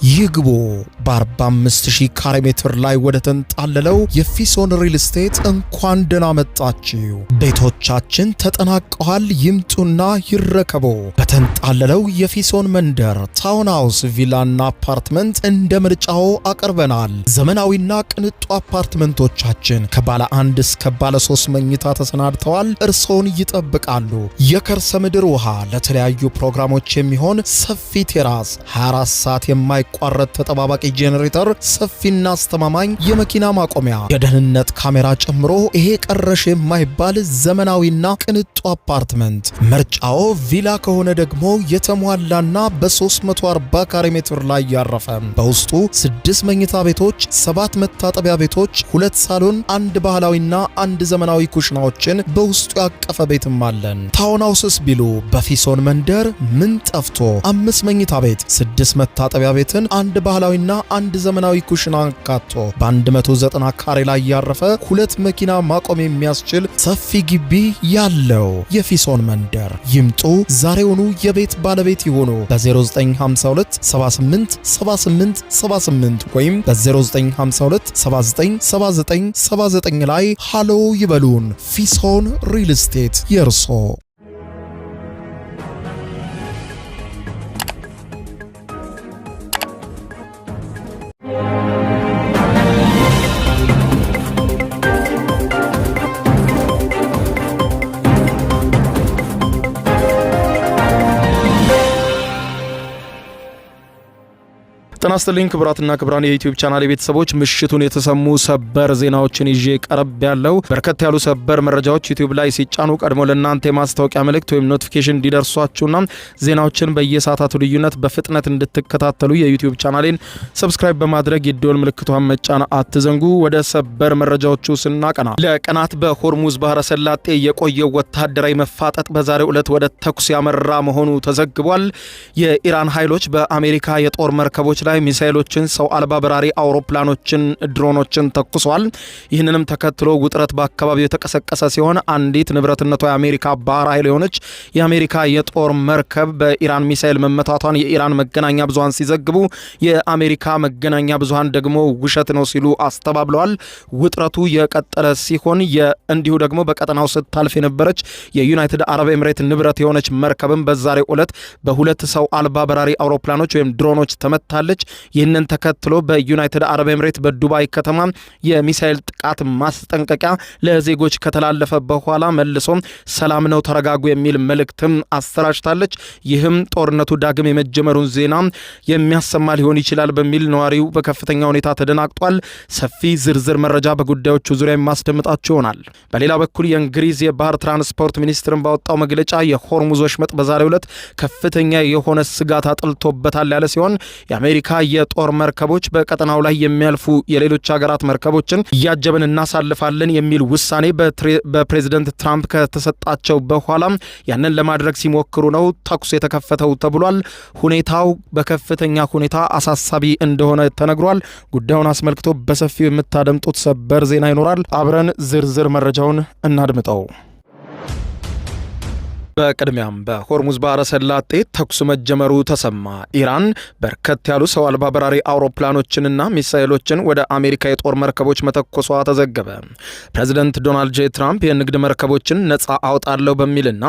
ይግቡ በ45000 ካሬ ሜትር ላይ ወደ ተንጣለለው የፊሶን ሪል ስቴት እንኳን ደህና መጣችሁ። ቤቶቻችን ተጠናቀዋል። ይምጡና ይረከቡ። በተንጣለለው የፊሶን መንደር ታውን ሃውስ፣ ቪላና አፓርትመንት እንደ ምርጫው አቀርበናል። ዘመናዊና ቅንጡ አፓርትመንቶቻችን ከባለ 1 እስከ ባለ 3 መኝታ ተሰናድተዋል። እርሶን ይጠብቃሉ። የከርሰ ምድር ውሃ፣ ለተለያዩ ፕሮግራሞች የሚሆን ሰፊ ቴራስ፣ 24 ሰዓት የማይቋረጥ ተጠባባቂ ጄኔሬተር፣ ሰፊና አስተማማኝ የመኪና ማቆሚያ፣ የደህንነት ካሜራ ጨምሮ ይሄ ቀረሽ የማይባል ዘመናዊና ቅንጡ አፓርትመንት። ምርጫው ቪላ ከሆነ ደግሞ የተሟላና በ340 ካሬ ሜትር ላይ ያረፈ በውስጡ 6 መኝታ ቤቶች፣ 7 መታጠቢያ ቤቶች፣ 2 ሳሎን፣ 1 ባህላዊና 1 ዘመናዊ ኩሽናዎችን በውስጡ ያቀፈ ቤትም አለን። ታውን ሃውስስ ቢሉ በፊሶን መንደር ምን ጠፍቶ 5 መኝታ ቤት፣ 6 መታጠቢያ ቤትን፣ 1 ባህላዊና 1 ዘመናዊ ኩሽና አካቶ በ190 ካሬ ላይ ያረፈ 2 መኪና ማቆም የሚያስችል ሰፊ ግቢ ያለው የፊሶን መንደር። ይምጡ፣ ዛሬውኑ የቤት ባለቤት ይሆኑ። በ0952 78 78 78 ወይም በ0952 79 79 79 ላይ ሃሎ ይበሉን። ፊሶን ሪል ስቴት የርሶ። ጤና ይስጥልኝ ክቡራትና ክቡራን የዩቲዩብ ቻናል ቤተሰቦች፣ ምሽቱን የተሰሙ ሰበር ዜናዎችን ይዤ ቀርብ ያለው። በርከት ያሉ ሰበር መረጃዎች ዩቲዩብ ላይ ሲጫኑ ቀድሞ ለእናንተ የማስታወቂያ መልእክት ወይም ኖቲፊኬሽን እንዲደርሷችሁና ዜናዎችን በየሰዓታቱ ልዩነት በፍጥነት እንድትከታተሉ የዩቲዩብ ቻናሌን ሰብስክራይብ በማድረግ የደወል ምልክቷን መጫን አትዘንጉ። ወደ ሰበር መረጃዎቹ ስናቀና ለቀናት በሆርሙዝ ባህረ ሰላጤ የቆየው ወታደራዊ መፋጠጥ በዛሬው ዕለት ወደ ተኩስ ያመራ መሆኑ ተዘግቧል። የኢራን ኃይሎች በአሜሪካ የጦር መርከቦች ላይ ሚሳኤሎችን፣ ሰው አልባ በራሪ አውሮፕላኖችን፣ ድሮኖችን ተኩሷል። ይህንንም ተከትሎ ውጥረት በአካባቢው የተቀሰቀሰ ሲሆን አንዲት ንብረትነቷ የአሜሪካ ባህር ኃይል የሆነች የአሜሪካ የጦር መርከብ በኢራን ሚሳኤል መመታቷን የኢራን መገናኛ ብዙሃን ሲዘግቡ፣ የአሜሪካ መገናኛ ብዙሃን ደግሞ ውሸት ነው ሲሉ አስተባብለዋል። ውጥረቱ የቀጠለ ሲሆን እንዲሁ ደግሞ በቀጠናው ስታልፍ የነበረች የዩናይትድ አረብ ኤምሬት ንብረት የሆነች መርከብም በዛሬው ዕለት በ2 ሰው አልባ በራሪ አውሮፕላኖች ወይም ድሮኖች ተመታለች። ይህንን ተከትሎ በዩናይትድ አረብ ኤምሬት በዱባይ ከተማ የሚሳኤል ጥቃት ማስጠንቀቂያ ለዜጎች ከተላለፈ በኋላ መልሶ ሰላም ነው ተረጋጉ የሚል መልእክትም አስተላልፋለች። ይህም ጦርነቱ ዳግም የመጀመሩን ዜና የሚያሰማ ሊሆን ይችላል በሚል ነዋሪው በከፍተኛ ሁኔታ ተደናግጧል። ሰፊ ዝርዝር መረጃ በጉዳዮቹ ዙሪያ የማስደምጣችሁ ይሆናል። በሌላ በኩል የእንግሊዝ የባህር ትራንስፖርት ሚኒስትርን ባወጣው መግለጫ የሆርሙዝ ወሽመጥ በዛሬው ዕለት ከፍተኛ የሆነ ስጋት አጥልቶበታል ያለ ሲሆን የአሜሪካ የጦር መርከቦች በቀጠናው ላይ የሚያልፉ የሌሎች ሀገራት መርከቦችን እያጀብን እናሳልፋለን የሚል ውሳኔ በፕሬዝዳንት ትራምፕ ከተሰጣቸው በኋላ ያንን ለማድረግ ሲሞክሩ ነው ተኩስ የተከፈተው ተብሏል። ሁኔታው በከፍተኛ ሁኔታ አሳሳቢ እንደሆነ ተነግሯል። ጉዳዩን አስመልክቶ በሰፊው የምታደምጡት ሰበር ዜና ይኖራል። አብረን ዝርዝር መረጃውን እናድምጠው። በቅድሚያም በሆርሙዝ ባህረ ሰላጤ ተኩስ መጀመሩ ተሰማ። ኢራን በርከት ያሉ ሰው አልባ በራሪ አውሮፕላኖችንና ሚሳኤሎችን ወደ አሜሪካ የጦር መርከቦች መተኮሷ ተዘገበ። ፕሬዚደንት ዶናልድ ጄ ትራምፕ የንግድ መርከቦችን ነጻ አውጣለሁ በሚልና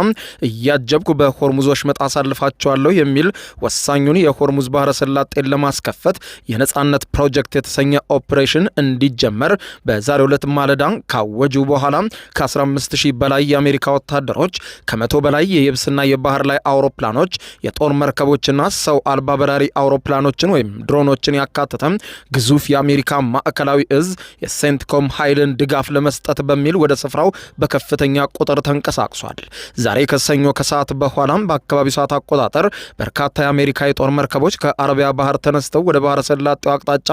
እያጀብኩ በሆርሙዝ ወሽመጥ አሳልፋቸዋለሁ የሚል ወሳኙን የሆርሙዝ ባህረ ሰላጤን ለማስከፈት የነጻነት ፕሮጀክት የተሰኘ ኦፕሬሽን እንዲጀመር በዛሬው ዕለት ማለዳ ካወጁ በኋላ ከ15000 በላይ የአሜሪካ ወታደሮች ከ100 በላይ የየብስና የባህር ላይ አውሮፕላኖች፣ የጦር መርከቦችና ሰው አልባ በራሪ አውሮፕላኖችን ወይም ድሮኖችን ያካተተ ግዙፍ የአሜሪካ ማዕከላዊ እዝ የሴንትኮም ኃይልን ድጋፍ ለመስጠት በሚል ወደ ስፍራው በከፍተኛ ቁጥር ተንቀሳቅሷል። ዛሬ ከሰኞ ከሰዓት በኋላም በአካባቢው ሰዓት አቆጣጠር በርካታ የአሜሪካ የጦር መርከቦች ከአረቢያ ባህር ተነስተው ወደ ባህረ ሰላጤው አቅጣጫ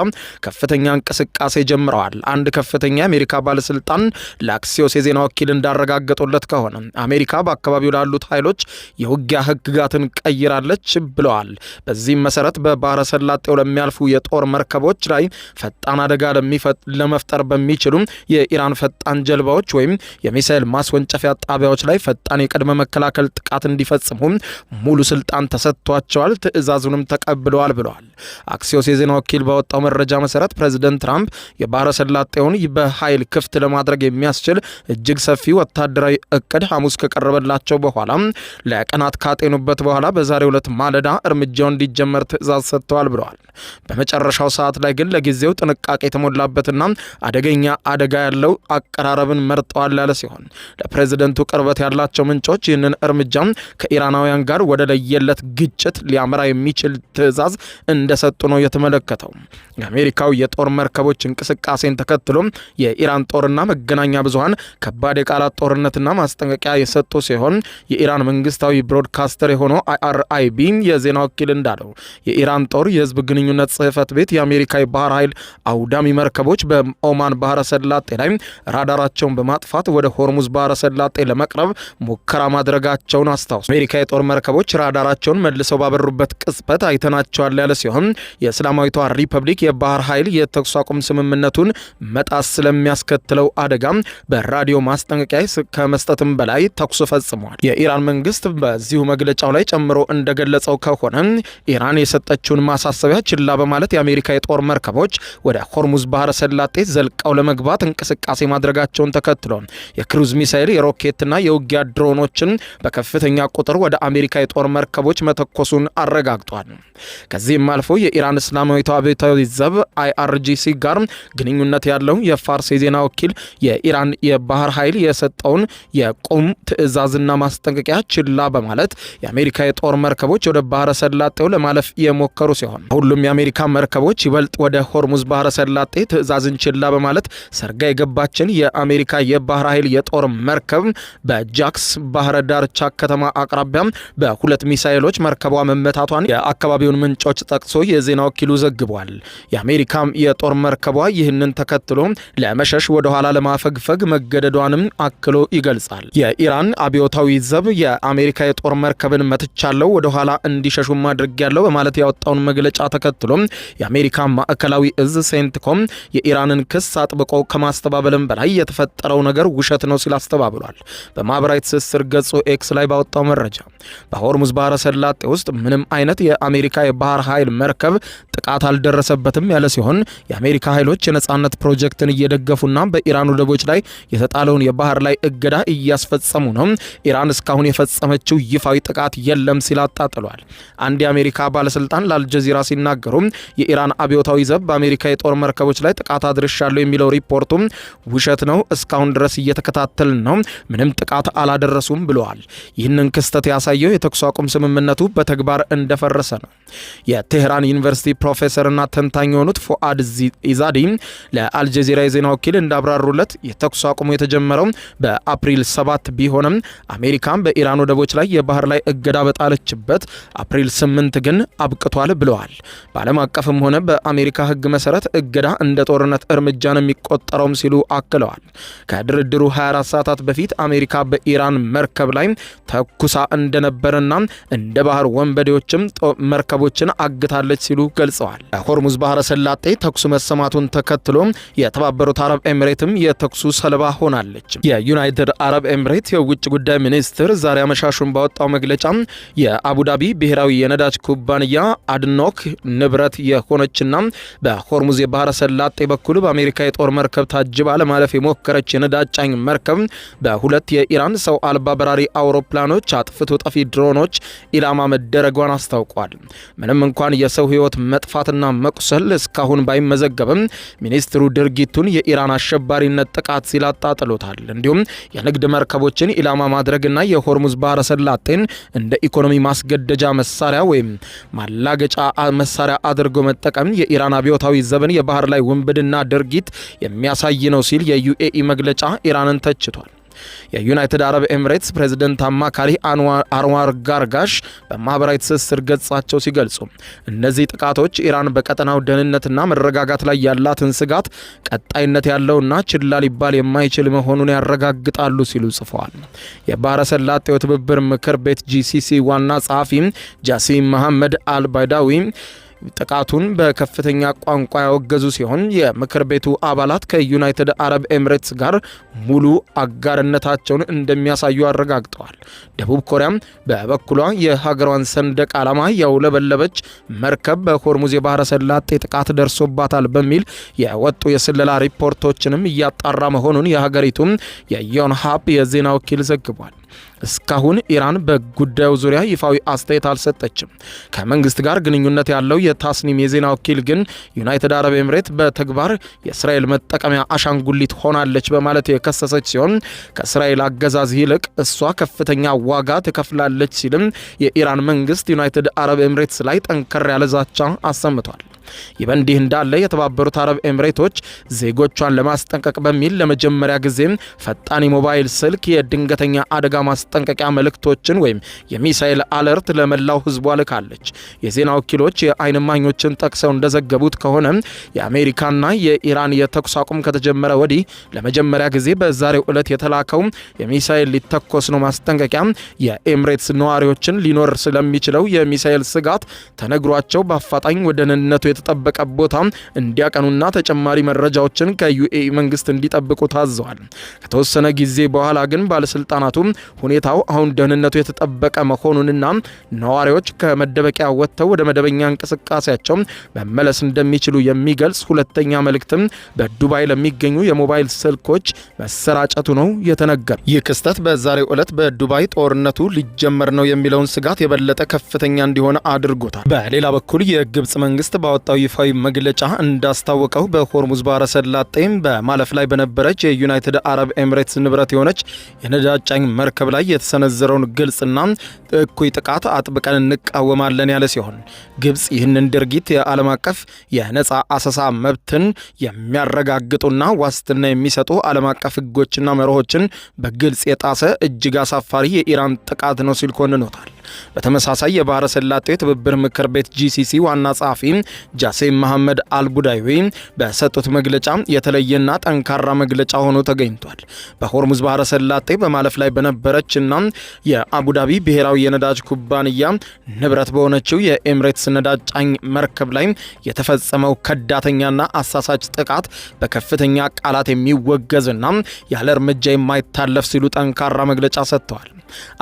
ከፍተኛ እንቅስቃሴ ጀምረዋል። አንድ ከፍተኛ የአሜሪካ ባለስልጣን ለአክሲዮስ የዜና ወኪል እንዳረጋገጡለት ከሆነ አሜሪካ በአካባቢው ላሉ ላሉት ኃይሎች የውጊያ ህግጋትን ቀይራለች ብለዋል። በዚህም መሰረት በባህረ ሰላጤው ለሚያልፉ የጦር መርከቦች ላይ ፈጣን አደጋ ለመፍጠር በሚችሉ የኢራን ፈጣን ጀልባዎች ወይም የሚሳኤል ማስወንጨፊያ ጣቢያዎች ላይ ፈጣን የቅድመ መከላከል ጥቃት እንዲፈጽሙ ሙሉ ስልጣን ተሰጥቷቸዋል፣ ትዕዛዙንም ተቀብለዋል ብለዋል። አክሲዮስ የዜና ወኪል ባወጣው መረጃ መሰረት ፕሬዚደንት ትራምፕ የባህረ ሰላጤውን በኃይል ክፍት ለማድረግ የሚያስችል እጅግ ሰፊ ወታደራዊ እቅድ ሐሙስ ከቀረበላቸው በኋላ ለቀናት ካጤኑበት በኋላ በዛሬው ዕለት ማለዳ እርምጃው እንዲጀመር ትዕዛዝ ሰጥተዋል ብለዋል። በመጨረሻው ሰዓት ላይ ግን ለጊዜው ጥንቃቄ የተሞላበትና አደገኛ አደጋ ያለው አቀራረብን መርጠዋል ያለ ሲሆን ለፕሬዝደንቱ ቅርበት ያላቸው ምንጮች ይህንን እርምጃ ከኢራናውያን ጋር ወደ ለየለት ግጭት ሊያመራ የሚችል ትዕዛዝ እንደሰጡ ነው የተመለከተው። የአሜሪካው የጦር መርከቦች እንቅስቃሴን ተከትሎ የኢራን ጦርና መገናኛ ብዙሃን ከባድ የቃላት ጦርነትና ማስጠንቀቂያ የሰጡ ሲሆን የኢራን መንግስታዊ ብሮድካስተር የሆነው IRIB የዜና ወኪል እንዳለው የኢራን ጦር የህዝብ ግንኙነት ጽህፈት ቤት የአሜሪካ የባህር ኃይል አውዳሚ መርከቦች በኦማን ባህረ ሰላጤ ላይ ራዳራቸውን በማጥፋት ወደ ሆርሙዝ ባህረ ሰላጤ ለመቅረብ ሙከራ ማድረጋቸውን አስታውሷል። አሜሪካ የጦር መርከቦች ራዳራቸውን መልሰው ባበሩበት ቅጽበት አይተናቸዋል ያለ ሲሆን የእስላማዊቷ ሪፐብሊክ የባህር ኃይል የተኩስ አቁም ስምምነቱን መጣስ ስለሚያስከትለው አደጋ በራዲዮ ማስጠንቀቂያ ከመስጠትም በላይ ተኩስ ፈጽሟል። የኢራን መንግስት በዚሁ መግለጫው ላይ ጨምሮ እንደገለጸው ከሆነ ኢራን የሰጠችውን ማሳሰቢያ ችላ በማለት የአሜሪካ የጦር መርከቦች ወደ ሆርሙዝ ባህረ ሰላጤ ዘልቀው ለመግባት እንቅስቃሴ ማድረጋቸውን ተከትሎ የክሩዝ ሚሳኤል የሮኬትና የውጊያ ድሮኖችን በከፍተኛ ቁጥር ወደ አሜሪካ የጦር መርከቦች መተኮሱን አረጋግጧል። ከዚህም አልፎ የኢራን እስላማዊቷ አብዮታዊ ዘብ IRGC ጋር ግንኙነት ያለው የፋርስ የዜና ወኪል የኢራን የባህር ኃይል የሰጠውን የቁም ትዕዛዝና ማስጠንቀቂያ ችላ በማለት የአሜሪካ የጦር መርከቦች ወደ ባህረ ሰላጤው ለማለፍ የሞከሩ ሲሆን ሁሉም የአሜሪካ መርከቦች ይበልጥ ወደ ሆርሙዝ ባህረ ሰላጤ ትዕዛዝን ችላ በማለት ሰርጋ የገባችን የአሜሪካ የባህር ኃይል የጦር መርከብ በጃክስ ባህረ ዳርቻ ከተማ አቅራቢያ በሁለት ሚሳኤሎች መርከቧ መመታቷን የአካባቢውን ምንጮች ጠቅሶ የዜና ወኪሉ ዘግቧል። የአሜሪካ የጦር መርከቧ ይህንን ተከትሎ ለመሸሽ ወደ ኋላ ለማፈግፈግ መገደዷንም አክሎ ይገልጻል። የኢራን አብዮታዊ ዘብ የአሜሪካ የጦር መርከብን መትቻለው ወደ ኋላ እንዲሸሹ አድርጌያለሁ በማለት ያወጣውን መግለጫ ተከትሎ የአሜሪካ ማዕከላዊ እዝ ሴንትኮም የኢራንን ክስ አጥብቆ ከማስተባበልም በላይ የተፈጠረው ነገር ውሸት ነው ሲል አስተባብሏል። በማህበራዊ ትስስር ገጹ ኤክስ ላይ ባወጣው መረጃ በሆርሙዝ ባህረ ሰላጤ ውስጥ ምንም አይነት የአሜሪካ የባህር ኃይል መርከብ ጥቃት አልደረሰበትም ያለ ሲሆን የአሜሪካ ኃይሎች የነጻነት ፕሮጀክትን እየደገፉና በኢራን ወደቦች ላይ የተጣለውን የባህር ላይ እገዳ እያስፈጸሙ ነው። ኢራን እስካሁን የፈጸመችው ይፋዊ ጥቃት የለም ሲል አጣጥሏል። አንድ የአሜሪካ ባለስልጣን ለአልጀዚራ ሲናገሩ የኢራን አብዮታዊ ዘብ በአሜሪካ የጦር መርከቦች ላይ ጥቃት አድርሻለሁ የሚለው ሪፖርቱ ውሸት ነው፣ እስካሁን ድረስ እየተከታተልን ነው፣ ምንም ጥቃት አላደረሱም ብለዋል። ይህንን ክስተት ያሳየው የተኩስ አቁም ስምምነቱ በተግባር እንደፈረሰ ነው። የቴህራን ዩኒቨርሲቲ ፕሮፌሰርና ተንታኝ የሆኑት ፎአድ ኢዛዲ ለአልጀዚራ የዜና ወኪል እንዳብራሩለት የተኩስ አቁሙ የተጀመረው በአፕሪል 7 ቢሆንም አሜሪካን በኢራን ወደቦች ላይ የባህር ላይ እገዳ በጣለችበት አፕሪል 8 ግን አብቅቷል ብለዋል። በዓለም አቀፍም ሆነ በአሜሪካ ሕግ መሰረት እገዳ እንደ ጦርነት እርምጃ ነው የሚቆጠረውም ሲሉ አክለዋል። ከድርድሩ 24 ሰዓታት በፊት አሜሪካ በኢራን መርከብ ላይ ተኩሳ እንደነበረና እንደ ባህር ወንበዴዎችም መርከቦችን አግታለች ሲሉ ገልጸዋል። ሆርሙዝ ባህረ ሰላጤ ተኩሱ መሰማቱን ተከትሎ የተባበሩት አረብ ኤምሬትም የተኩሱ ሰለባ ሆናለች። የዩናይትድ አረብ ኤምሬት የውጭ ጉዳይ ሚኒስትር ዛሬ አመሻሹን ባወጣው መግለጫ የአቡዳቢ ብሔራዊ የነዳጅ ኩባንያ አድኖክ ንብረት የሆነችና በሆርሙዝ የባህረ ሰላጤ በኩል በአሜሪካ የጦር መርከብ ታጅባ ለማለፍ የሞከረች የነዳጅ ጫኝ መርከብ በሁለት የኢራን ሰው አልባ በራሪ አውሮፕላኖች አጥፍቶ ጠፊ ድሮኖች ኢላማ መደረጓን አስታውቋል። ምንም እንኳን የሰው ሕይወት መጥፋትና መቁሰል እስካሁን ባይመዘገብም ሚኒስትሩ ድርጊቱን የኢራን አሸባሪነት ጥቃት ሲል አጣጥሎታል። እንዲሁም የንግድ መርከቦችን ኢላማ ማድረግና የሆርሙዝ ባህረ ሰላጤን እንደ ኢኮኖሚ ማስገደጃ መሳሪያ ወይም ማላገጫ መሳሪያ አድርጎ መጠቀም የኢራን አብዮታዊ ዘብን የባህር ላይ ውንብድና ድርጊት የሚያሳይ ነው ሲል የዩኤኢ መግለጫ ኢራንን ተችቷል። የዩናይትድ አረብ ኤምሬትስ ፕሬዝዳንት አማካሪ አንዋር ጋርጋሽ በማህበራዊ ትስስር ገጻቸው ሲገልጹ እነዚህ ጥቃቶች ኢራን በቀጠናው ደህንነትና መረጋጋት ላይ ያላትን ስጋት ቀጣይነት ያለውና ችላ ሊባል የማይችል መሆኑን ያረጋግጣሉ ሲሉ ጽፈዋል። የባህረ ሰላጤው ትብብር ምክር ቤት GCC ዋና ጸሐፊ ጃሲም መሐመድ አልባይዳዊ ጥቃቱን በከፍተኛ ቋንቋ ያወገዙ ሲሆን የምክር ቤቱ አባላት ከዩናይትድ አረብ ኤምሬትስ ጋር ሙሉ አጋርነታቸውን እንደሚያሳዩ አረጋግጠዋል። ደቡብ ኮሪያም በበኩሏ የሀገሯን ሰንደቅ ዓላማ ያውለበለበች መርከብ በሆርሙዝ የባህረ ሰላጤ ጥቃት ደርሶባታል በሚል የወጡ የስለላ ሪፖርቶችንም እያጣራ መሆኑን የሀገሪቱ የዮንሃፕ የዜና ወኪል ዘግቧል። እስካሁን ኢራን በጉዳዩ ዙሪያ ይፋዊ አስተያየት አልሰጠችም። ከመንግስት ጋር ግንኙነት ያለው የታስኒም የዜና ወኪል ግን ዩናይትድ አረብ ኤምሬት በተግባር የእስራኤል መጠቀሚያ አሻንጉሊት ሆናለች በማለት የከሰሰች ሲሆን ከእስራኤል አገዛዝ ይልቅ እሷ ከፍተኛ ዋጋ ትከፍላለች ሲልም የኢራን መንግስት ዩናይትድ አረብ ኤምሬትስ ላይ ጠንከር ያለ ዛቻ አሰምቷል። ይህ በእንዲህ እንዳለ የተባበሩት አረብ ኤምሬቶች ዜጎቿን ለማስጠንቀቅ በሚል ለመጀመሪያ ጊዜ ፈጣን የሞባይል ስልክ የድንገተኛ አደጋ ማስጠንቀቂያ መልእክቶችን ወይም የሚሳኤል አለርት ለመላው ህዝቧ ልካለች። የዜና ወኪሎች የዓይን እማኞችን ጠቅሰው እንደዘገቡት ከሆነ የአሜሪካና የኢራን የተኩስ አቁም ከተጀመረ ወዲህ ለመጀመሪያ ጊዜ በዛሬው ዕለት የተላከው የሚሳኤል ሊተኮስ ነው ማስጠንቀቂያ የኤምሬትስ ነዋሪዎችን ሊኖር ስለሚችለው የሚሳኤል ስጋት ተነግሯቸው በአፋጣኝ ወደ ደህንነቱ የተጠበቀ ቦታ እንዲያቀኑና ተጨማሪ መረጃዎችን ከዩኤኢ መንግስት እንዲጠብቁ ታዘዋል። ከተወሰነ ጊዜ በኋላ ግን ባለስልጣናቱ ሁኔታው አሁን ደህንነቱ የተጠበቀ መሆኑንና ነዋሪዎች ከመደበቂያ ወጥተው ወደ መደበኛ እንቅስቃሴያቸው መመለስ እንደሚችሉ የሚገልጽ ሁለተኛ መልእክትም በዱባይ ለሚገኙ የሞባይል ስልኮች መሰራጨቱ ነው የተነገረው። ይህ ክስተት በዛሬው ዕለት በዱባይ ጦርነቱ ሊጀመር ነው የሚለውን ስጋት የበለጠ ከፍተኛ እንዲሆን አድርጎታል። በሌላ በኩል የግብጽ መንግስት ባወጣው ይፋዊ መግለጫ እንዳስታወቀው በሆርሙዝ ባህረ ሰላጤ በማለፍ ላይ በነበረች የዩናይትድ አረብ ኤምሬትስ ንብረት የሆነች የነዳጅ ጫኝ መርከብ ላይ የተሰነዘረውን ግልጽና እኩይ ጥቃት አጥብቀን እንቃወማለን ያለ ሲሆን ግብጽ ይህንን ድርጊት የዓለም አቀፍ የነጻ አሰሳ መብትን የሚያረጋግጡና ዋስትና የሚሰጡ ዓለም አቀፍ ህጎችና መርሆችን በግልጽ የጣሰ እጅግ አሳፋሪ የኢራን ጥቃት ነው ሲል ኮንኖታል። በተመሳሳይ የባህረ ሰላጤው የትብብር ምክር ቤት GCC ዋና ጸሐፊ ጃሲም መሐመድ አልቡዳዊ በሰጡት መግለጫ የተለየና ጠንካራ መግለጫ ሆኖ ተገኝቷል። በሆርሙዝ ባህረ ሰላጤ በማለፍ ላይ በነበረችና የአቡዳቢ ብሔራዊ የነዳጅ ኩባንያ ንብረት በሆነችው የኤምሬትስ ነዳጅ ጫኝ መርከብ ላይ የተፈጸመው ከዳተኛና አሳሳች ጥቃት በከፍተኛ ቃላት የሚወገዝና ያለ እርምጃ የማይታለፍ ሲሉ ጠንካራ መግለጫ ሰጥተዋል።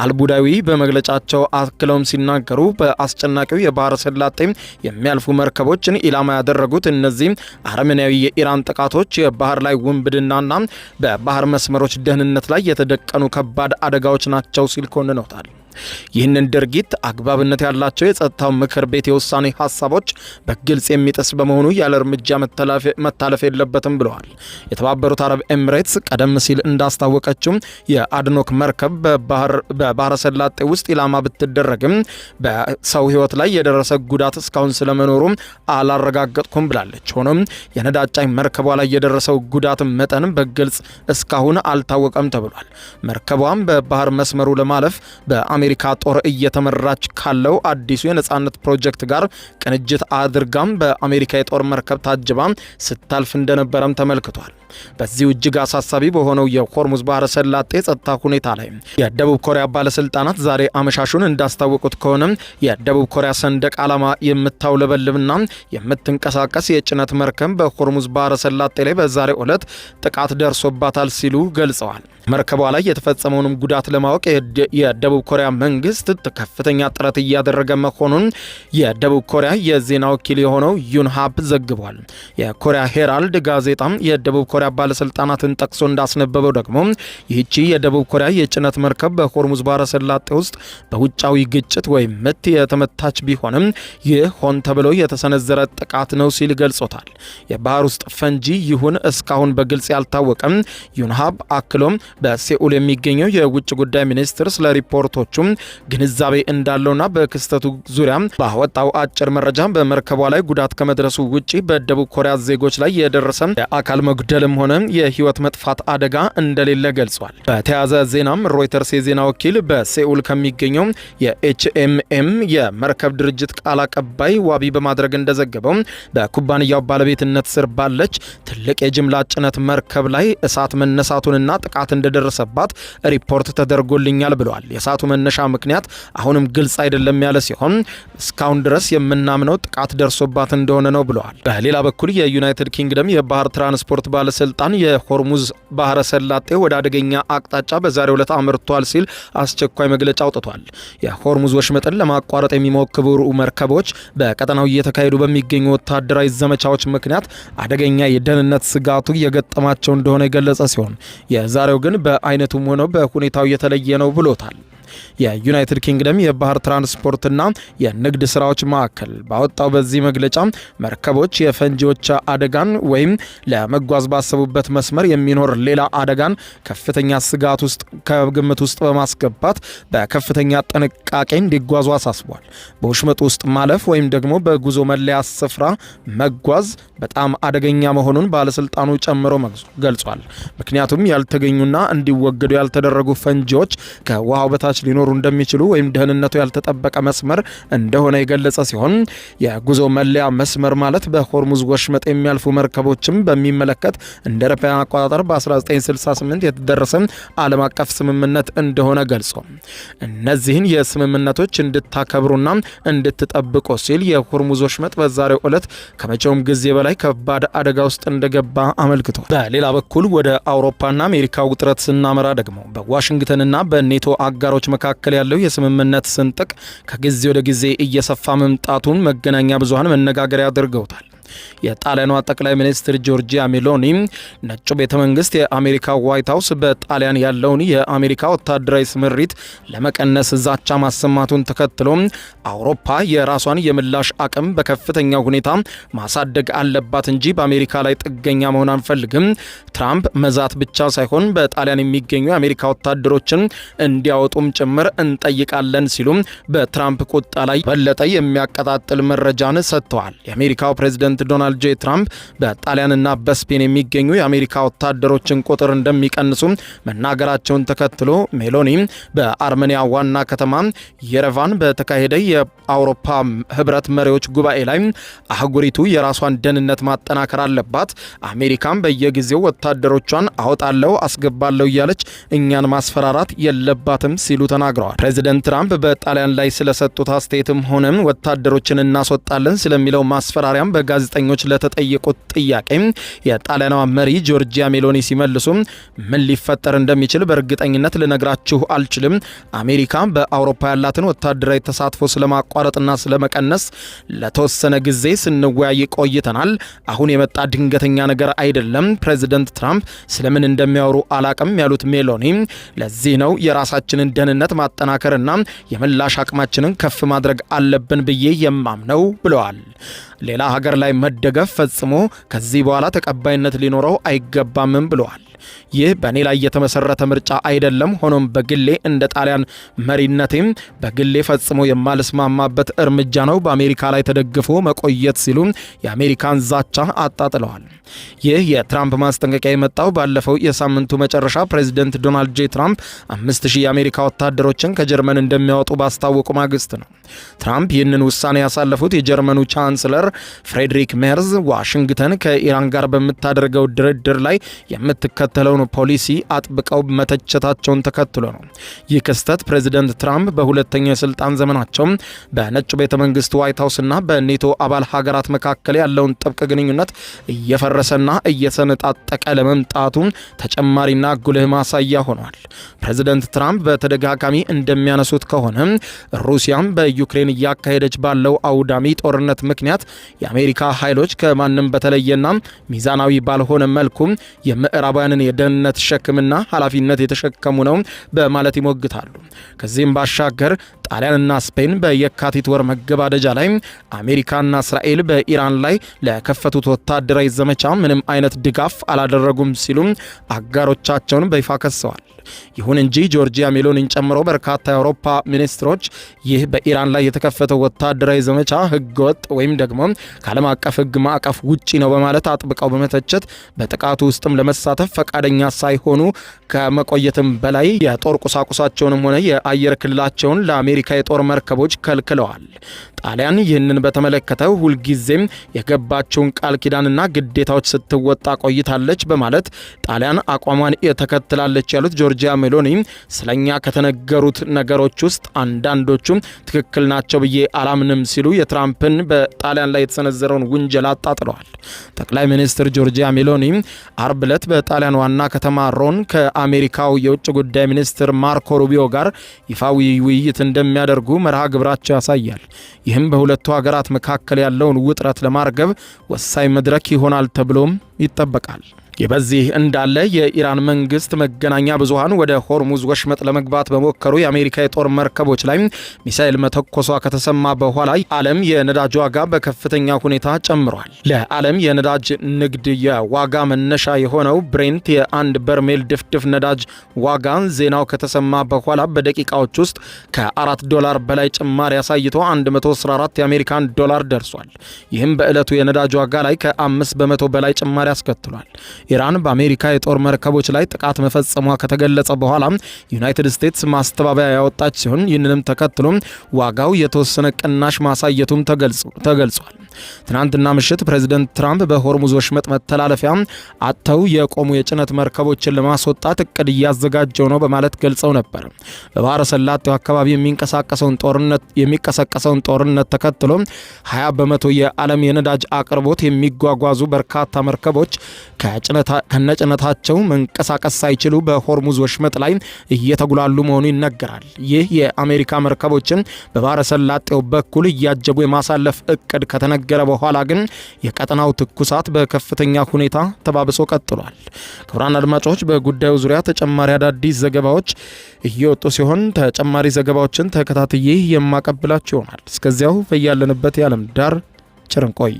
አልቡዳዊ በመግለጫቸው አክለውም ሲናገሩ በአስጨናቂው የባህረ ሰላጤ የሚያልፉ መርከቦችን ኢላማ ያደረጉት እነዚህ አረመኔያዊ የኢራን ጥቃቶች የባህር ላይ ውንብድናና በባህር መስመሮች ደህንነት ላይ የተደቀኑ ከባድ አደጋዎች ናቸው ሲል ኮንነውታል። ይህንን ድርጊት አግባብነት ያላቸው የጸጥታው ምክር ቤት የውሳኔ ሀሳቦች በግልጽ የሚጥስ በመሆኑ ያለ እርምጃ መታለፍ የለበትም ብለዋል። የተባበሩት አረብ ኤምሬትስ ቀደም ሲል እንዳስታወቀችው የአድኖክ መርከብ በባህረ ሰላጤ ውስጥ ኢላማ ብትደረግም በሰው ሕይወት ላይ የደረሰ ጉዳት እስካሁን ስለመኖሩ አላረጋገጥኩም ብላለች። ሆኖም የነዳጅ ጫኝ መርከቧ ላይ የደረሰው ጉዳት መጠን በግልጽ እስካሁን አልታወቀም ተብሏል። መርከቧም በባህር መስመሩ ለማለፍ በአሜሪካ ጦር እየተመራች ካለው አዲሱ የነጻነት ፕሮጀክት ጋር ቅንጅት አድርጋም በአሜሪካ የጦር መርከብ ታጅባ ስታልፍ እንደነበረም ተመልክቷል። በዚህ እጅግ አሳሳቢ በሆነው የሆርሙዝ ባህረ ሰላጤ ጸጥታ ሁኔታ ላይ የደቡብ ኮሪያ ባለስልጣናት ዛሬ አመሻሹን እንዳስታወቁት ከሆነ የደቡብ ኮሪያ ሰንደቅ ዓላማ የምታውለበልብና የምትንቀሳቀስ የጭነት መርከብ በሆርሙዝ ባህረ ሰላጤ ላይ በዛሬው ዕለት ጥቃት ደርሶባታል ሲሉ ገልጸዋል። መርከቧ ላይ የተፈጸመውንም ጉዳት ለማወቅ የደቡብ ኮሪያ መንግስት ከፍተኛ ጥረት እያደረገ መሆኑን የደቡብ ኮሪያ የዜና ወኪል የሆነው ዩንሃፕ ዘግቧል። የኮሪያ ሄራልድ ጋዜጣም የደቡብ ኮሪያ ባለስልጣናትን ጠቅሶ እንዳስነበበው ደግሞ ይህቺ የደቡብ ኮሪያ የጭነት መርከብ በሆርሙዝ ባህረ ሰላጤ ውስጥ በውጫዊ ግጭት ወይም ምት የተመታች ቢሆንም ይህ ሆን ተብሎ የተሰነዘረ ጥቃት ነው ሲል ገልጾታል። የባህር ውስጥ ፈንጂ ይሁን እስካሁን በግልጽ ያልታወቀም ዩንሃፕ አክሎም በሴኡል የሚገኘው የውጭ ጉዳይ ሚኒስትር ስለ ሪፖርቶቹም ግንዛቤ እንዳለውና በክስተቱ ዙሪያ ባወጣው አጭር መረጃ በመርከቧ ላይ ጉዳት ከመድረሱ ውጪ በደቡብ ኮሪያ ዜጎች ላይ የደረሰ የአካል መጉደል መገደልም ሆነ የህይወት መጥፋት አደጋ እንደሌለ ገልጿል። በተያያዘ ዜናም ሮይተርስ የዜና ወኪል በሴኡል ከሚገኘው የኤችኤምኤም የመርከብ ድርጅት ቃል አቀባይ ዋቢ በማድረግ እንደዘገበው በኩባንያው ባለቤትነት ስር ባለች ትልቅ የጅምላ ጭነት መርከብ ላይ እሳት መነሳቱንና ጥቃት እንደደረሰባት ሪፖርት ተደርጎልኛል ብለዋል። የእሳቱ መነሻ ምክንያት አሁንም ግልጽ አይደለም ያለ ሲሆን እስካሁን ድረስ የምናምነው ጥቃት ደርሶባት እንደሆነ ነው ብለዋል። በሌላ በኩል የዩናይትድ ኪንግደም የባህር ትራንስፖርት ባለስልጣን የሆርሙዝ ባህረ ሰላጤ ወደ አደገኛ አቅጣጫ በዛሬው ዕለት አምርቷል ሲል አስቸኳይ መግለጫ አውጥቷል። የሆርሙዝ ወሽመጥን ለማቋረጥ የሚሞክሩ መርከቦች በቀጠናው እየተካሄዱ በሚገኙ ወታደራዊ ዘመቻዎች ምክንያት አደገኛ የደህንነት ስጋቱ እየገጠማቸው እንደሆነ የገለጸ ሲሆን የዛሬው ግን በአይነቱም ሆነው በሁኔታው የተለየ ነው ብሎታል። የዩናይትድ ኪንግደም የባህር ትራንስፖርትና የንግድ ስራዎች ማዕከል ባወጣው በዚህ መግለጫ መርከቦች የፈንጂዎች አደጋን ወይም ለመጓዝ ባሰቡበት መስመር የሚኖር ሌላ አደጋን ከፍተኛ ስጋት ውስጥ ከግምት ውስጥ በማስገባት በከፍተኛ ጥንቃቄ እንዲጓዙ አሳስቧል። በወሽመጡ ውስጥ ማለፍ ወይም ደግሞ በጉዞ መለያ ስፍራ መጓዝ በጣም አደገኛ መሆኑን ባለስልጣኑ ጨምሮ ገልጿል። ምክንያቱም ያልተገኙና እንዲወገዱ ያልተደረጉ ፈንጂዎች ከውሃው በታች ሊኖሩ እንደሚችሉ ወይም ደህንነቱ ያልተጠበቀ መስመር እንደሆነ የገለጸ ሲሆን የጉዞ መለያ መስመር ማለት በሆርሙዝ ወሽመጥ የሚያልፉ መርከቦችም በሚመለከት እንደ አውሮፓውያን አቆጣጠር በ1968 የተደረሰ ዓለም አቀፍ ስምምነት እንደሆነ ገልጾ እነዚህን የስምምነቶች እንድታከብሩና እንድትጠብቁ ሲል የሆርሙዝ ወሽመጥ በዛሬው ዕለት ከመቼውም ጊዜ በላይ ከባድ አደጋ ውስጥ እንደገባ አመልክቶ በሌላ በኩል ወደ አውሮፓና አሜሪካ ውጥረት ስናመራ ደግሞ በዋሽንግተንና በኔቶ አጋሮች መካከል ያለው የስምምነት ስንጥቅ ከጊዜ ወደ ጊዜ እየሰፋ መምጣቱን መገናኛ ብዙሃን መነጋገሪያ አድርገውታል። የጣሊያኗ ጠቅላይ ሚኒስትር ጆርጂያ ሜሎኒ ነጩ ቤተ መንግስት የአሜሪካ ዋይት ሃውስ በጣሊያን ያለውን የአሜሪካ ወታደራዊ ስምሪት ለመቀነስ ዛቻ ማሰማቱን ተከትሎ አውሮፓ የራሷን የምላሽ አቅም በከፍተኛ ሁኔታ ማሳደግ አለባት እንጂ በአሜሪካ ላይ ጥገኛ መሆን አንፈልግም፣ ትራምፕ መዛት ብቻ ሳይሆን በጣሊያን የሚገኙ የአሜሪካ ወታደሮችን እንዲያወጡም ጭምር እንጠይቃለን ሲሉ በትራምፕ ቁጣ ላይ በለጠ የሚያቀጣጥል መረጃን ሰጥተዋል። የአሜሪካው ፕሬዝዳንት ዶናልድ ጄ ትራምፕ በጣሊያንና በስፔን የሚገኙ የአሜሪካ ወታደሮችን ቁጥር እንደሚቀንሱ መናገራቸውን ተከትሎ ሜሎኒ በአርሜኒያ ዋና ከተማ የሬቫን በተካሄደ የአውሮፓ ህብረት መሪዎች ጉባኤ ላይ አህጉሪቱ የራሷን ደህንነት ማጠናከር አለባት፣ አሜሪካም በየጊዜው ወታደሮቿን አወጣለው አስገባለው እያለች እኛን ማስፈራራት የለባትም ሲሉ ተናግረዋል። ፕሬዚደንት ትራምፕ በጣሊያን ላይ ስለሰጡት አስተያየትም ሆነ ወታደሮችን እናስወጣለን ስለሚለው ማስፈራሪያም በጋዜጠኞች ለተጠየቁት ጥያቄ የጣሊያኗ መሪ ጆርጂያ ሜሎኒ ሲመልሱ ምን ሊፈጠር እንደሚችል በእርግጠኝነት ልነግራችሁ አልችልም። አሜሪካ በአውሮፓ ያላትን ወታደራዊ ተሳትፎ ስለማቋረጥና ስለመቀነስ ለተወሰነ ጊዜ ስንወያይ ቆይተናል። አሁን የመጣ ድንገተኛ ነገር አይደለም። ፕሬዚደንት ትራምፕ ስለምን እንደሚያወሩ አላቅም ያሉት ሜሎኒ ለዚህ ነው የራሳችንን ደህንነት ማጠናከርና የምላሽ አቅማችንን ከፍ ማድረግ አለብን ብዬ የማምነው ብለዋል። ሌላ ሀገር ላይ መደገፍ ፈጽሞ ከዚህ በኋላ ተቀባይነት ሊኖረው አይገባምም ብለዋል። ይህ በእኔ ላይ የተመሰረተ ምርጫ አይደለም። ሆኖም በግሌ እንደ ጣሊያን መሪነቴም በግሌ ፈጽሞ የማልስማማበት እርምጃ ነው በአሜሪካ ላይ ተደግፎ መቆየት ሲሉ የአሜሪካን ዛቻ አጣጥለዋል። ይህ የትራምፕ ማስጠንቀቂያ የመጣው ባለፈው የሳምንቱ መጨረሻ ፕሬዚደንት ዶናልድ ጄ ትራምፕ 5000 የአሜሪካ ወታደሮችን ከጀርመን እንደሚያወጡ ባስታወቁ ማግስት ነው። ትራምፕ ይህንን ውሳኔ ያሳለፉት የጀርመኑ ቻንስለር ፍሬድሪክ ሜርዝ ዋሽንግተን ከኢራን ጋር በምታደርገው ድርድር ላይ የምትከተለውን ፖሊሲ አጥብቀው መተቸታቸውን ተከትሎ ነው። ይህ ክስተት ፕሬዚደንት ትራምፕ በሁለተኛው የስልጣን ዘመናቸው በነጩ ቤተ መንግስት ዋይት ሃውስና በኔቶ አባል ሀገራት መካከል ያለውን ጥብቅ ግንኙነት እየፈረሰና እየሰነጣጠቀ ለመምጣቱ ተጨማሪና ጉልህ ማሳያ ሆኗል። ፕሬዚደንት ትራምፕ በተደጋጋሚ እንደሚያነሱት ከሆነ ሩሲያም በዩክሬን እያካሄደች ባለው አውዳሚ ጦርነት ምክንያት የአሜሪካ ኃይሎች ከማንም በተለየና ሚዛናዊ ባልሆነ መልኩ የምዕራባውያንን የደህንነት ሸክምና ኃላፊነት የተሸከሙ ነው በማለት ይሞግታሉ። ከዚህም ባሻገር ጣሊያንና ስፔን በየካቲት ወር መገባደጃ ላይ አሜሪካና እስራኤል በኢራን ላይ ለከፈቱት ወታደራዊ ዘመቻ ምንም አይነት ድጋፍ አላደረጉም ሲሉ አጋሮቻቸውን በይፋ ከሰዋል። ይሁን እንጂ ጆርጂያ ሜሎኒን ጨምሮ በርካታ የአውሮፓ ሚኒስትሮች ይህ በኢራን ላይ የተከፈተው ወታደራዊ ዘመቻ ህገወጥ ወይም ደግሞ ከዓለም አቀፍ ህግ ማዕቀፍ ውጪ ነው በማለት አጥብቀው በመተቸት በጥቃቱ ውስጥም ለመሳተፍ ፈቃደኛ ሳይሆኑ ከመቆየትም በላይ የጦር ቁሳቁሳቸውንም ሆነ የአየር ክልላቸውን ለአሜሪካ የጦር መርከቦች ከልክለዋል። ጣሊያን ይህንን በተመለከተ ሁልጊዜም የገባቸውን ቃል ኪዳንና ግዴታዎች ስትወጣ ቆይታለች በማለት ጣሊያን አቋሟን ተከትላለች ያሉት ጆርጂያ ሜሎኒ ስለኛ ከተነገሩት ነገሮች ውስጥ አንዳንዶቹ ትክክል ናቸው ብዬ አላምንም ሲሉ የትራምፕን በጣሊያን ላይ የተሰነዘረውን ውንጀላ አጣጥለዋል። ጠቅላይ ሚኒስትር ጆርጂያ ሜሎኒ አርብ ዕለት በጣሊያን ዋና ከተማ ሮም ከአሜሪካው የውጭ ጉዳይ ሚኒስትር ማርኮ ሩቢዮ ጋር ይፋዊ ውይይት እንደሚያደርጉ መርሃ ግብራቸው ያሳያል። ይህም በሁለቱ ሀገራት መካከል ያለውን ውጥረት ለማርገብ ወሳኝ መድረክ ይሆናል ተብሎም ይጠበቃል። በዚህ እንዳለ የኢራን መንግስት መገናኛ ብዙሃን ወደ ሆርሙዝ ወሽመጥ ለመግባት በሞከሩ የአሜሪካ የጦር መርከቦች ላይ ሚሳኤል መተኮሷ ከተሰማ በኋላ ዓለም የነዳጅ ዋጋ በከፍተኛ ሁኔታ ጨምሯል። ለዓለም የነዳጅ ንግድ የዋጋ መነሻ የሆነው ብሬንት የአንድ በርሜል ድፍድፍ ነዳጅ ዋጋ ዜናው ከተሰማ በኋላ በደቂቃዎች ውስጥ $4 በላይ ጭማሪ አሳይቶ 114 የአሜሪካን ዶላር ደርሷል። ይህም በዕለቱ የነዳጅ ዋጋ ላይ ከ5 በመቶ በላይ ጭማሪ አስከትሏል። ኢራን በአሜሪካ የጦር መርከቦች ላይ ጥቃት መፈጸሟ ከተገለጸ በኋላ ዩናይትድ ስቴትስ ማስተባበያ ያወጣች ሲሆን ይህንንም ተከትሎ ዋጋው የተወሰነ ቅናሽ ማሳየቱም ተገልጿል። ትናንትና ምሽት ፕሬዚደንት ትራምፕ በሆርሙዝ ወሽመጥ መተላለፊያ አጥተው የቆሙ የጭነት መርከቦችን ለማስወጣት እቅድ እያዘጋጀው ነው በማለት ገልጸው ነበር። በባህረ ሰላጤው አካባቢ የሚቀሰቀሰውን ጦርነት ተከትሎ 20 በመቶ የዓለም የነዳጅ አቅርቦት የሚጓጓዙ በርካታ መርከቦች ከነጭነታቸው መንቀሳቀስ ሳይችሉ በሆርሙዝ ወሽመጥ ላይ እየተጉላሉ መሆኑ ይነገራል። ይህ የአሜሪካ መርከቦችን በባህረ ሰላጤው በኩል እያጀቡ የማሳለፍ እቅድ ከተነገረ በኋላ ግን የቀጠናው ትኩሳት በከፍተኛ ሁኔታ ተባብሶ ቀጥሏል። ክቡራን አድማጮች በጉዳዩ ዙሪያ ተጨማሪ አዳዲስ ዘገባዎች እየወጡ ሲሆን ተጨማሪ ዘገባዎችን ተከታትዬ የማቀብላችሁ ይሆናል። እስከዚያው በያለንበት የዓለም ዳር ቸር እንቆይ።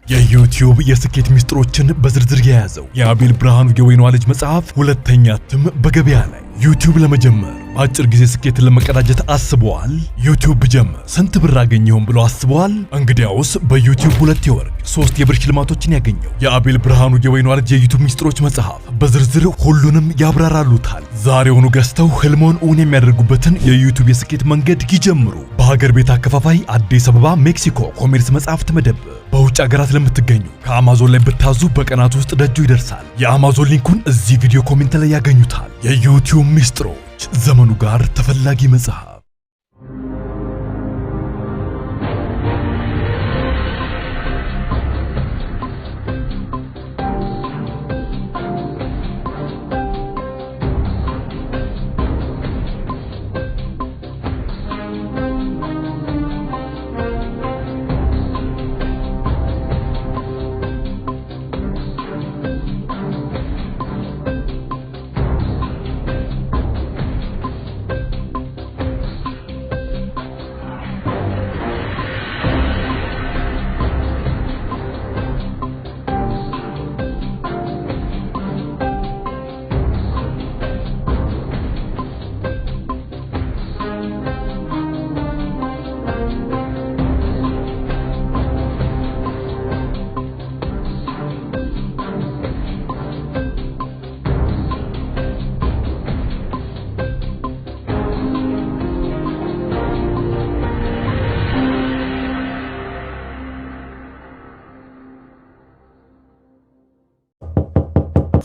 የዩቲዩብ የስኬት ሚስጥሮችን በዝርዝር የያዘው የአቤል ብርሃኑ የወይኗ ልጅ መጽሐፍ ሁለተኛ እትም በገበያ ላይ። ዩቲዩብ ለመጀመር በአጭር ጊዜ ስኬትን ለመቀዳጀት አስበዋል? ዩቲዩብ ብጀምር ስንት ብር አገኘሁም ብሎ አስበዋል? እንግዲያውስ በዩቲዩብ 2 የወርቅ 3 የብር ሽልማቶችን ያገኘው የአቤል ብርሃኑ የወይኗ ልጅ የዩቲዩብ ሚስጥሮች መጽሐፍ በዝርዝር ሁሉንም ያብራራሉታል። ዛሬውኑ ገዝተው ህልሞን እውን የሚያደርጉበትን የዩቲዩብ የስኬት መንገድ ይጀምሩ። በሀገር ቤት አከፋፋይ አዲስ አበባ ሜክሲኮ ኮሜርስ መጽሐፍት መደብር። በውጭ ሀገራት ለምትገኙ ከአማዞን ላይ ብታዙ በቀናት ውስጥ ደጁ ይደርሳል። የአማዞን ሊንኩን እዚህ ቪዲዮ ኮሜንት ላይ ያገኙታል። የዩቲዩብ ሚስጥሮች ዘመኑ ጋር ተፈላጊ መጽሐፍ።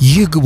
ይግቡ።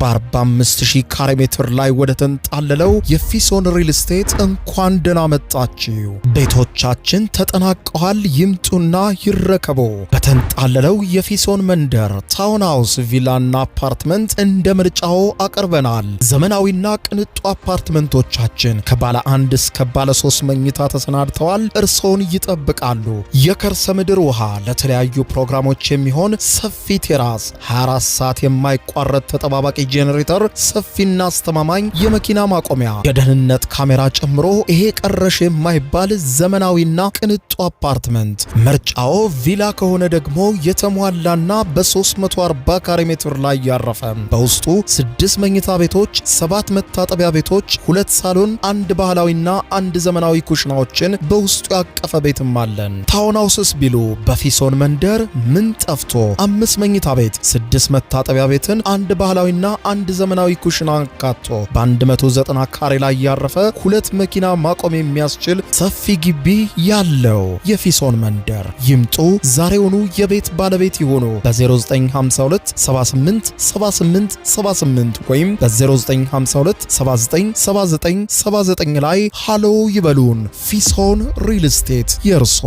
በ45000 ካሬ ሜትር ላይ ወደ ተንጣለለው የፊሶን ሪል ስቴት እንኳን ደህና መጣችሁ። ቤቶቻችን ተጠናቀዋል። ይምጡና ይረከቡ። በተንጣለለው የፊሶን መንደር ታውን ሃውስ፣ ቪላና አፓርትመንት እንደ ምርጫው አቅርበናል። ዘመናዊና ቅንጡ አፓርትመንቶቻችን ከባለ 1 እስከ ባለ 3 መኝታ ተሰናድተዋል። እርሶን ይጠብቃሉ። የከርሰ ምድር ውሃ፣ ለተለያዩ ፕሮግራሞች የሚሆን ሰፊ ቴራስ፣ 24 ሰዓት የማይቋረጥ ተጠባባቂ ጄኔሬተር፣ ሰፊና አስተማማኝ የመኪና ማቆሚያ፣ የደህንነት ካሜራ ጨምሮ ይሄ ቀረሽ የማይባል ዘመናዊና ቅንጡ አፓርትመንት። ምርጫው ቪላ ከሆነ ደግሞ የተሟላና በ340 ካሬ ሜትር ላይ ያረፈ በውስጡ 6 መኝታ ቤቶች፣ 7 መታጠቢያ ቤቶች፣ 2 ሳሎን፣ 1 ባህላዊና 1 ዘመናዊ ኩሽናዎችን በውስጡ ያቀፈ ቤትም አለን። ታውንሃውስስ ቢሉ በፊሶን መንደር ምን ጠፍቶ 5 መኝታ ቤት፣ 6 መታጠቢያ ቤትን፣ 1 ባህላዊና 1 ዘመናዊ ኩሽና አካቶ በ190 ካሬ ላይ ያረፈ 2 መኪና ማቆም የሚያስችል ሰፊ ግቢ ያለው የፊሶን መንደር። ይምጡ፣ ዛሬውኑ የቤት ባለቤት ይሆኑ። በ0952 78 78 78 ወይም በ0952 79 79 79 ላይ ሃሎ ይበሉን። ፊሶን ሪል ስቴት የርሶ